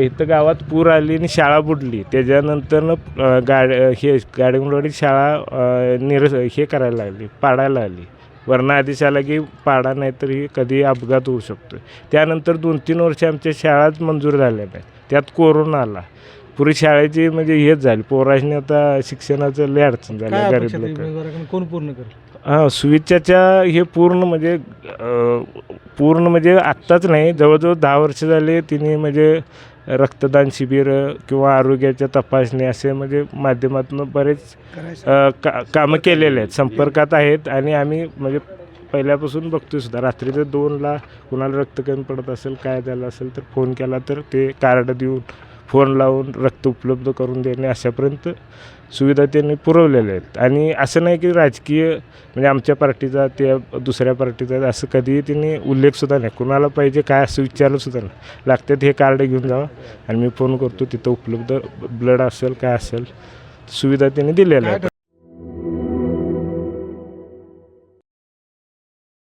इथं गावात पूर आली आणि शाळा बुडली. त्याच्यानंतरनं गाडगेवाडीत शाळा हे करायला लागली, पाडायला लागली. वरनं आदेश आला की पाडा नाही तर ही कधी अपघात होऊ शकतो. त्यानंतर 2-3 वर्ष आमच्या शाळाच मंजूर झाल्या नाही. त्यात कोरोना आला. पुरी शाळेची म्हणजे हेच झाली. पोरांनी आता शिक्षणाचं लय अडचण झाली. गरीब लोक कोण पूर्ण करेल? सुविचाच्या हे पूर्ण म्हणजे आत्ताच नाही, जवळजवळ 10 वर्ष झाले तिने म्हणजे रक्तदान शिबिर किंवा आरोग्याच्या तपासणी असे म्हणजे माध्यमातून बरेच कामं केलेले आहेत, संपर्कात आहेत. आणि आम्ही म्हणजे पहिल्यापासून बघतोय सुद्धा. रात्रीचं 2ला कुणाला रक्त कमी पडत असेल, काय झालं असेल तर फोन केला तर ते कार्ड देऊन, फोन लावून रक्त उपलब्ध करून देणे अशापर्यंत सुविधा त्यांनी पुरवलेल्या आहेत. आणि असं नाही की राजकीय म्हणजे आमच्या पार्टीचा ते दुसऱ्या पार्टीचा असं कधीही त्यांनी उल्लेखसुद्धा नाही. कुणाला पाहिजे काय असं विचारलंसुद्धा नाही. लागतात हे कार्ड घेऊन जावा आणि मी फोन करतो, तिथं उपलब्ध ब्लड असेल काय असेल सुविधा त्यांनी दिलेल्या आहेत.